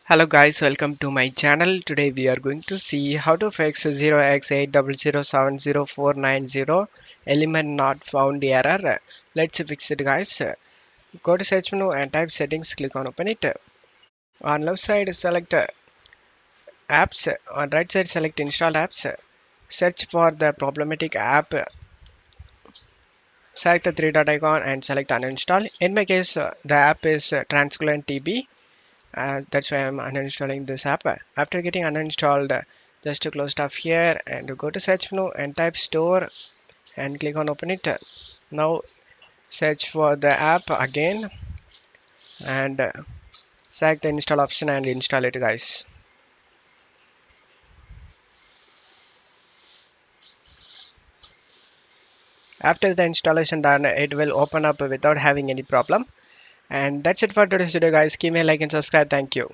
Hello guys, welcome to my channel. Today we are going to see how to fix 0x80070490 element not found error. Let's fix it guys. Go to search menu and type settings, click on open it. On left side select apps, on right side select install apps. Search for the problematic app, select the three dot icon and select uninstall. In my case the app is Transcluent TB. That's why I'm uninstalling this app. After getting uninstalled, just to close stuff here and go to search menu and type store and click on open it. Now search for the app again and select the install option and install it guys. After the installation done, it will open up without having any problem. And that's it for today's video guys. Give me a like and subscribe. Thank you.